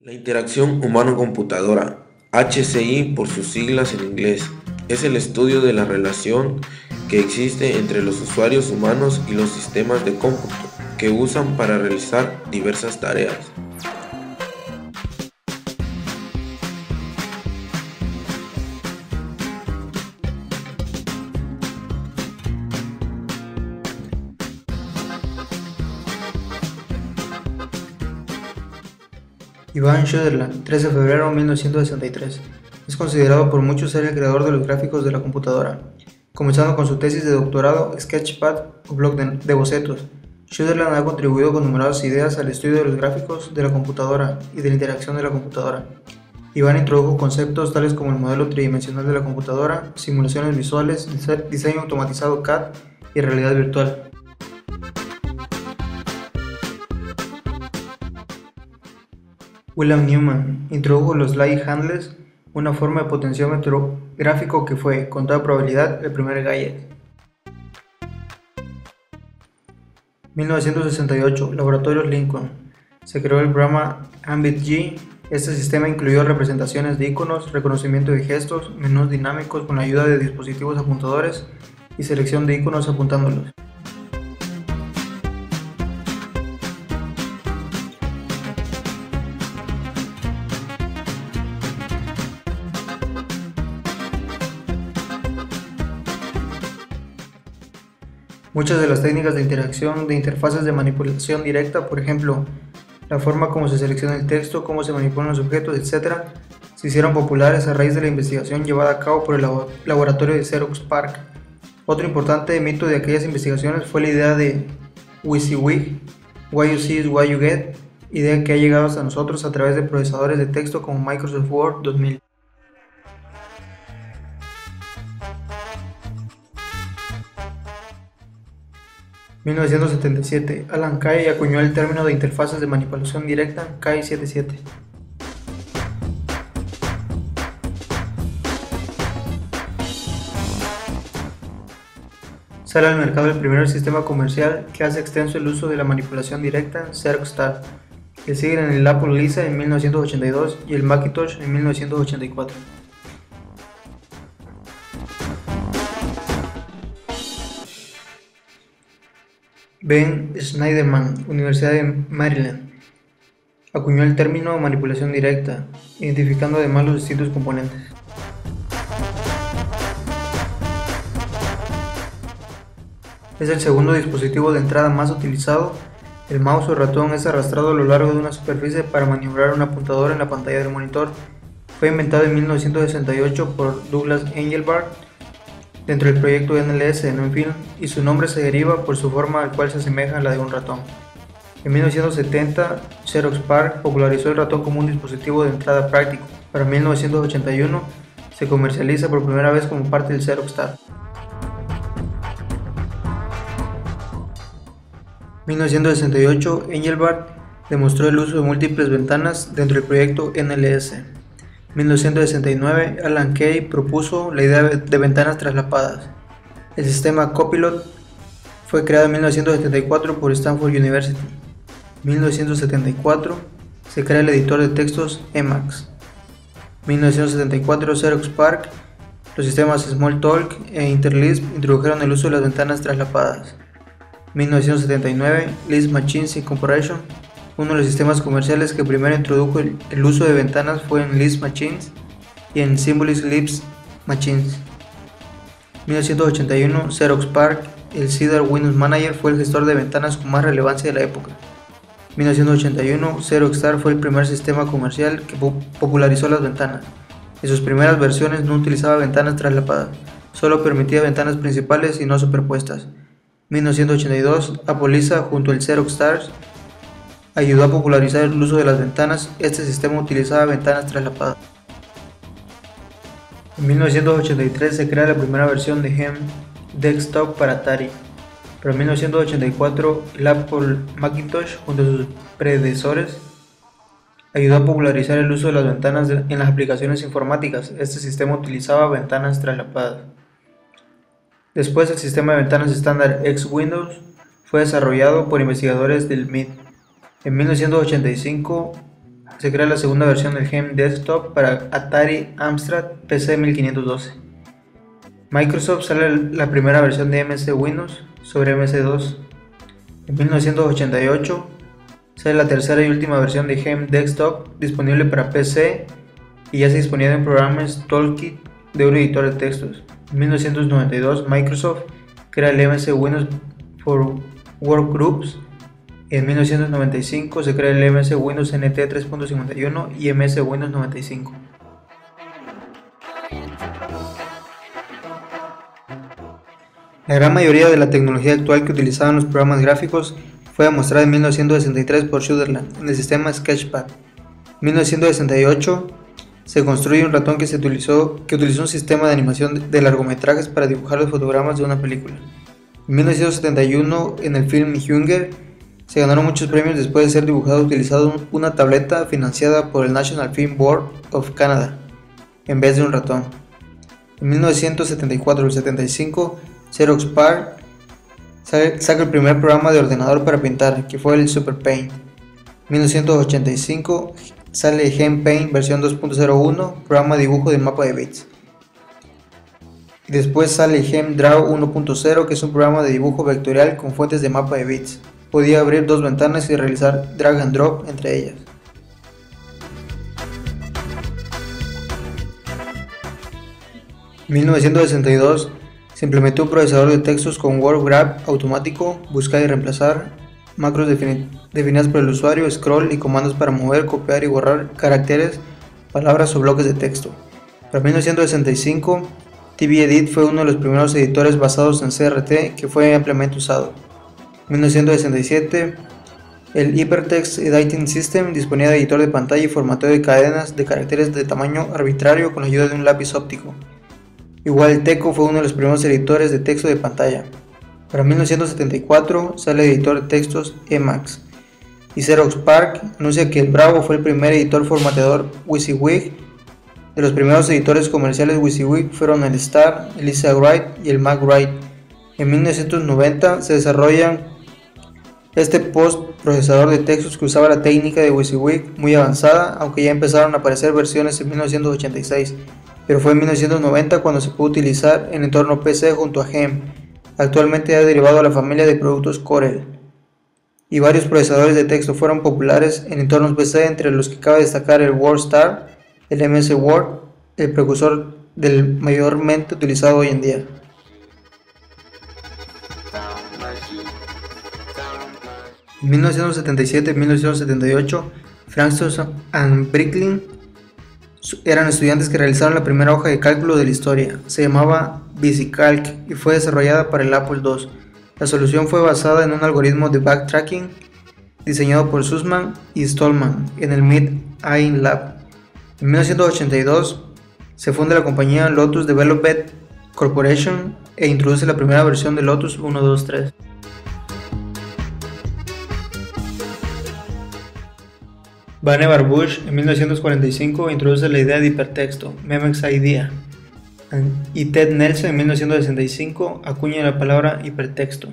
La interacción humano-computadora, HCI por sus siglas en inglés, es el estudio de la relación que existe entre los usuarios humanos y los sistemas de cómputo que usan para realizar diversas tareas. Ivan Sutherland, 13 de febrero de 1963. Es considerado por muchos ser el creador de los gráficos de la computadora. Comenzando con su tesis de doctorado, Sketchpad o blog de bocetos, Sutherland ha contribuido con numerosas ideas al estudio de los gráficos de la computadora y de la interacción de la computadora. Ivan introdujo conceptos tales como el modelo tridimensional de la computadora, simulaciones visuales, diseño automatizado CAD y realidad virtual. William Newman introdujo los light handlers, una forma de potenciómetro gráfico que fue, con toda probabilidad, el primer gadget. 1968, Laboratorios Lincoln. Se creó el programa Ambit-G. Este sistema incluyó representaciones de iconos, reconocimiento de gestos, menús dinámicos con la ayuda de dispositivos apuntadores y selección de iconos apuntándolos. Muchas de las técnicas de interacción de interfaces de manipulación directa, por ejemplo, la forma como se selecciona el texto, cómo se manipulan los objetos, etc., se hicieron populares a raíz de la investigación llevada a cabo por el laboratorio de Xerox PARC. Otro importante mito de aquellas investigaciones fue la idea de WYSIWYG, What you see is what you get, idea que ha llegado hasta nosotros a través de procesadores de texto como Microsoft Word 2000. En 1977, Alan Kay acuñó el término de interfaces de manipulación directa Kay 77. Sale al mercado el primer sistema comercial que hace extenso el uso de la manipulación directa, XeroxStar. Le siguen en el Apple Lisa en 1982 y el Macintosh en 1984. Ben Shneiderman, Universidad de Maryland, acuñó el término manipulación directa, identificando además los distintos componentes. Es el segundo dispositivo de entrada más utilizado. El mouse o ratón es arrastrado a lo largo de una superficie para maniobrar un apuntador en la pantalla del monitor. Fue inventado en 1968 por Douglas Engelbart dentro del proyecto NLS de Film, y su nombre se deriva por su forma al cual se asemeja a la de un ratón. En 1970, Xerox PARC popularizó el ratón como un dispositivo de entrada práctico. Para 1981, se comercializa por primera vez como parte del XeroxStar. 1968, Engelbart demostró el uso de múltiples ventanas dentro del proyecto NLS. 1969, Alan Kay propuso la idea de ventanas traslapadas. El sistema Copilot fue creado en 1974 por Stanford University. 1974, se crea el editor de textos Emacs. 1974, Xerox PARC, los sistemas Smalltalk e Interlisp introdujeron el uso de las ventanas traslapadas. 1979, Lisp Machines Incorporation. Uno de los sistemas comerciales que primero introdujo el uso de ventanas fue en Lisp Machines y en Symbolist Lisp Machines. 1981, Xerox PARC, el Cedar Windows Manager fue el gestor de ventanas con más relevancia de la época. 1981, XeroxStar fue el primer sistema comercial que popularizó las ventanas. En sus primeras versiones no utilizaba ventanas traslapadas, solo permitía ventanas principales y no superpuestas. 1982, Apple Lisa junto al XeroxStar ayudó a popularizar el uso de las ventanas. Este sistema utilizaba ventanas traslapadas. En 1983 se crea la primera versión de GEM Desktop para Atari. Pero en 1984 el Apple Macintosh junto a sus predecesores ayudó a popularizar el uso de las ventanas en las aplicaciones informáticas. Este sistema utilizaba ventanas traslapadas. Después el sistema de ventanas estándar X-Windows fue desarrollado por investigadores del MIT. En 1985 se crea la segunda versión del GEM Desktop para Atari Amstrad PC 1512. Microsoft sale la primera versión de MS Windows sobre MS-2. En 1988 sale la tercera y última versión de GEM Desktop disponible para PC y ya se disponía en programas Toolkit de un editor de textos. En 1992 Microsoft crea el MS Windows for Workgroups. En 1995 se crea el MS Windows NT 3.51 y MS Windows 95. La gran mayoría de la tecnología actual que utilizaban los programas gráficos fue demostrada en 1963 por Sutherland en el sistema Sketchpad. En 1968 se construye un ratón que utilizó un sistema de animación de largometrajes para dibujar los fotogramas de una película. En 1971 en el film Hunger se ganaron muchos premios después de ser dibujado utilizando una tableta financiada por el National Film Board of Canada en vez de un ratón. En 1974 y 75 Xerox PARC saca el primer programa de ordenador para pintar, que fue el Super Paint. En 1985 sale GEM Paint versión 2.01, programa de dibujo de mapa de bits. Y después sale GEM Draw 1.0, que es un programa de dibujo vectorial con fuentes de mapa de bits. Podía abrir dos ventanas y realizar drag and drop entre ellas. En 1962 se implementó un procesador de textos con word grab automático, buscar y reemplazar, macros definidas por el usuario, scroll y comandos para mover, copiar y borrar caracteres, palabras o bloques de texto. Para 1965, TVEdit fue uno de los primeros editores basados en CRT que fue ampliamente usado. En 1967, el Hypertext Editing System disponía de editor de pantalla y formateo de cadenas de caracteres de tamaño arbitrario con la ayuda de un lápiz óptico. Igual el TECO fue uno de los primeros editores de texto de pantalla. Para 1974 sale el editor de textos Emacs. Y Xerox PARC anuncia que el Bravo fue el primer editor formateador WYSIWYG. De los primeros editores comerciales WYSIWYG fueron el Star, el EasyWrite y el MacWrite. En 1990 se desarrollan este post-procesador de textos que usaba la técnica de WYSIWYG muy avanzada, aunque ya empezaron a aparecer versiones en 1986. Pero fue en 1990 cuando se pudo utilizar en entorno PC junto a GEM. Actualmente ha derivado a la familia de productos Corel. Y varios procesadores de texto fueron populares en entornos PC, entre los que cabe destacar el WordStar, el MS Word, el precursor del mayormente utilizado hoy en día. En 1977 y 1978, Frankston y Bricklin eran estudiantes que realizaron la primera hoja de cálculo de la historia. Se llamaba VisiCalc y fue desarrollada para el Apple II. La solución fue basada en un algoritmo de backtracking diseñado por Sussman y Stallman en el Mid-Ain Lab. En 1982 se funda la compañía Lotus Development Corporation e introduce la primera versión de Lotus 123. Vannevar Bush en 1945 introduce la idea de hipertexto, Memex Idea, y Ted Nelson en 1965 acuña la palabra hipertexto.